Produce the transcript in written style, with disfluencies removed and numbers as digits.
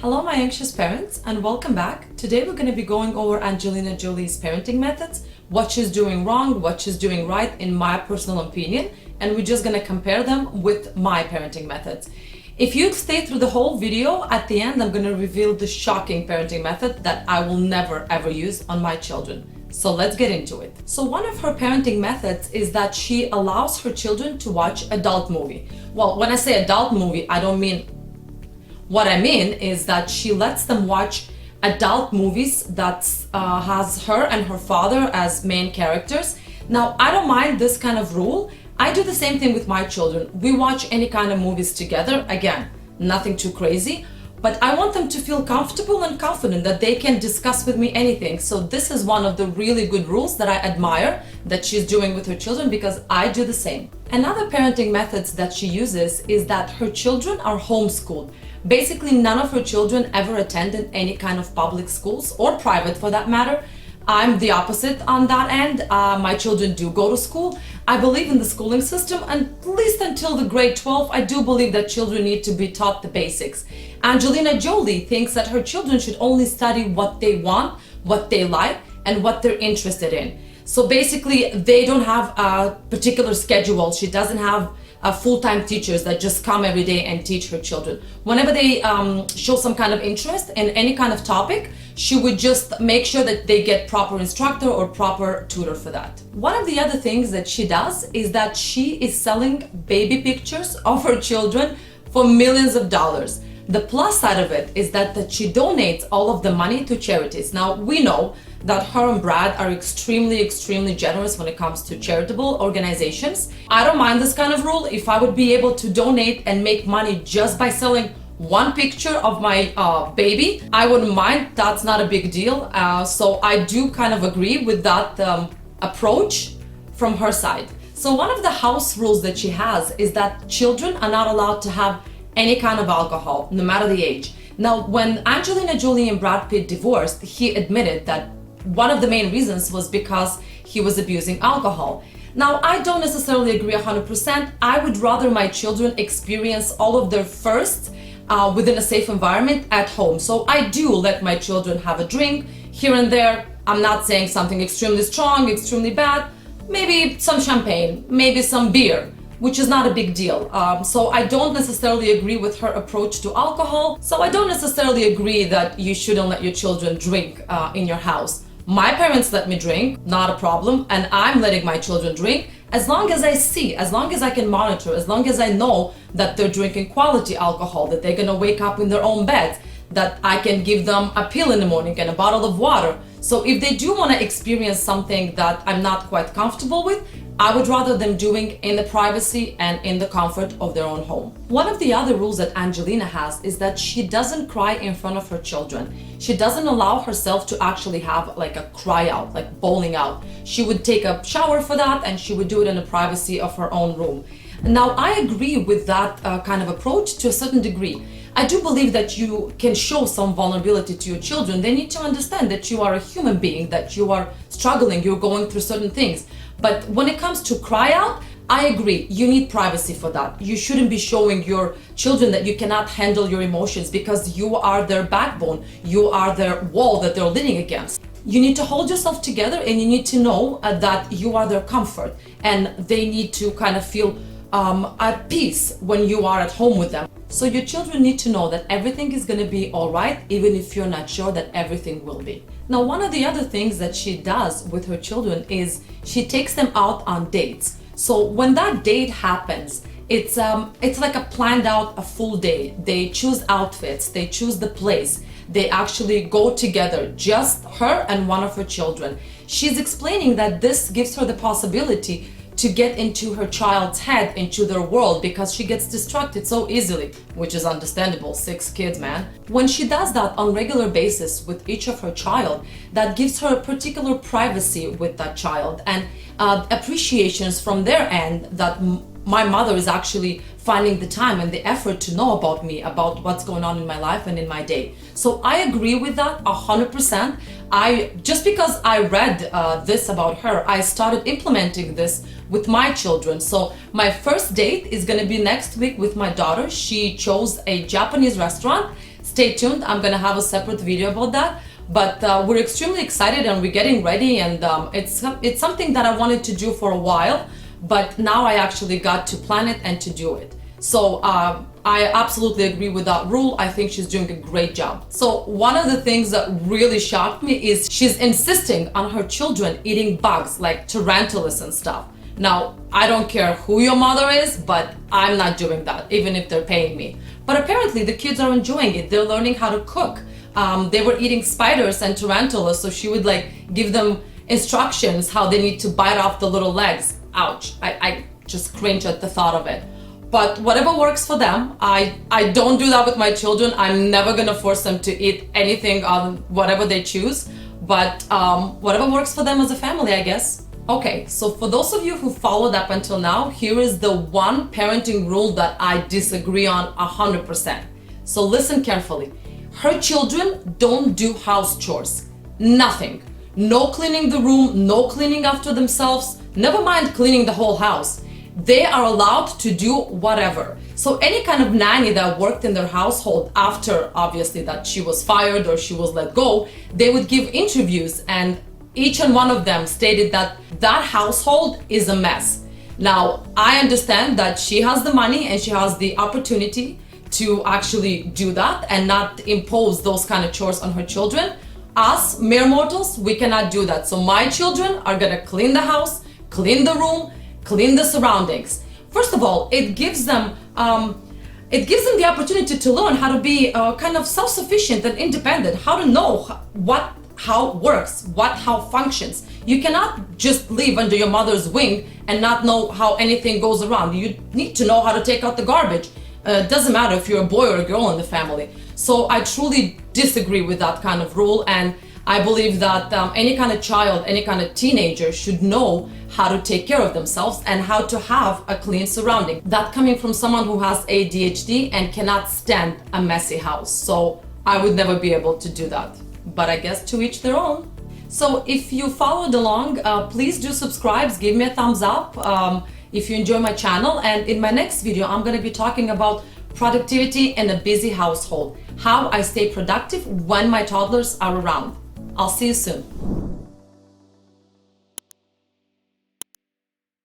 Hello my anxious parents and welcome back. Today we're going to be going over Angelina Jolie's parenting methods, what she's doing wrong, what she's doing right in my personal opinion, and we're just going to compare them with my parenting methods. If you stay through the whole video, at the end I'm going to reveal the shocking parenting method that I will never ever use on my children. So let's get into it. So one of her parenting methods is that she allows her children to watch adult movie. Well, when I say adult movie, I don't mean what I mean is that she lets them watch adult movies that has her and her father as main characters. Now, I don't mind this kind of rule. I do the same thing with my children. We watch any kind of movies together. Again, nothing too crazy, but I want them to feel comfortable and confident that they can discuss with me anything. So this is one of the really good rules that I admire that she's doing with her children, because I do the same. Another parenting methods that she uses is that her children are homeschooled. Basically, none of her children ever attended any kind of public schools or private for that matter. I'm the opposite on that end. My children do go to school. I believe in the schooling system, and at least until the grade 12, I do believe that children need to be taught the basics. Angelina Jolie thinks that her children should only study what they want, what they like, and what they're interested in. So basically, they don't have a particular schedule. She doesn't have full-time teachers that just come every day and teach her children. Whenever they show some kind of interest in any kind of topic, she would just make sure that they get proper instructor or proper tutor for that. One of the other things that she does is that she is selling baby pictures of her children for millions of dollars. The plus side of it is that she donates all of the money to charities. Now, we know that her and Brad are extremely generous when it comes to charitable organizations. I don't mind this kind of rule. If I would be able to donate and make money just by selling one picture of my baby, I wouldn't mind. That's not a big deal. So I do kind of agree with that approach from her side. So one of the house rules that she has is that children are not allowed to have any kind of alcohol, no matter the age. Now, when Angelina Jolie and Brad Pitt divorced, he admitted that one of the main reasons was because he was abusing alcohol. Now, I don't necessarily agree 100%. I would rather my children experience all of their firsts within a safe environment at home. So I do let my children have a drink here and there. I'm not saying something extremely strong, extremely bad. Maybe some champagne, maybe some beer, which is not a big deal. So I don't necessarily agree with her approach to alcohol. So I don't necessarily agree that you shouldn't let your children drink in your house. My parents let me drink, not a problem, and I'm letting my children drink as long as I see, as long as I can monitor, as long as I know that they're drinking quality alcohol, that they're gonna wake up in their own beds, that I can give them a pill in the morning and a bottle of water. So if they do want to experience something that I'm not quite comfortable with, I would rather them doing in the privacy and in the comfort of their own home. One of the other rules that Angelina has is that she doesn't cry in front of her children. She doesn't allow herself to actually have like a cry out, like bawling out. She would take a shower for that, and she would do it in the privacy of her own room. Now, I agree with that kind of approach to a certain degree. I do believe that you can show some vulnerability to your children. They need to understand that you are a human being, that you are struggling, you're going through certain things. But when it comes to cry out, I agree, you need privacy for that. You shouldn't be showing your children that you cannot handle your emotions, because you are their backbone, you are their wall that they're leaning against. You need to hold yourself together, and you need to know that you are their comfort, and they need to kind of feel at peace when you are at home with them. So your children need to know that everything is going to be all right, even if you're not sure that everything will be. Now, one of the other things that she does with her children is she takes them out on dates. So when that date happens, it's like a planned out, a full day. They choose outfits, they choose the place, they actually go together, just her and one of her children. She's explaining that this gives her the possibility to get into her child's head, into their world, because she gets distracted so easily, which is understandable, 6 kids, man. When she does that on regular basis with each of her child, that gives her a particular privacy with that child, and appreciations from their end that my mother is actually finding the time and the effort to know about me, about what's going on in my life and in my day. So I agree with that 100%. Just because I read this about her, I started implementing this with my children. So my first date is going to be next week with my daughter. She chose a Japanese restaurant stay tuned. I'm gonna have a separate video about that. But we're extremely excited and we're getting ready, and it's something that I wanted to do for a while, but now I actually got to plan it and to do it. So I absolutely agree with that rule. I think she's doing a great job. So one of the things that really shocked me is she's insisting on her children eating bugs like tarantulas and stuff. Now, I don't care who your mother is, but I'm not doing that, even if they're paying me. But apparently the kids are enjoying it. They're learning how to cook. They were eating spiders and tarantulas, so she would like give them instructions how they need to bite off the little legs. Ouch, I just cringe at the thought of it. But whatever works for them. I don't do that with my children. I'm never gonna force them to eat anything on whatever they choose, but whatever works for them as a family, I guess. Okay, so for those of you who followed up until now, here is the one parenting rule that I disagree on 100%. So listen carefully. Her children don't do house chores. Nothing. No cleaning the room, no cleaning after themselves, never mind cleaning the whole house. They are allowed to do whatever. So any kind of nanny that worked in their household after, obviously, that she was fired or she was let go, they would give interviews, and each and one of them stated that that household is a mess. Now, I understand that she has the money and she has the opportunity to actually do that and not impose those kind of chores on her children. Us, mere mortals, we cannot do that. So my children are gonna clean the house, clean the room, clean the surroundings. First of all, it gives them the opportunity to learn how to be kind of self-sufficient and independent, how to know how it works, how functions. You cannot just live under your mother's wing and not know how anything goes around. You need to know how to take out the garbage. It doesn't matter if you're a boy or a girl in the family. So I truly disagree with that kind of rule, and I believe that any kind of child, any kind of teenager should know how to take care of themselves and how to have a clean surrounding. That coming from someone who has ADHD and cannot stand a messy house. So I would never be able to do that. But I guess to each their own. So if you followed along, please do subscribe, give me a thumbs up if you enjoy my channel. And in my next video, I'm going to be talking about productivity in a busy household, how I stay productive when my toddlers are around. I'll see you soon.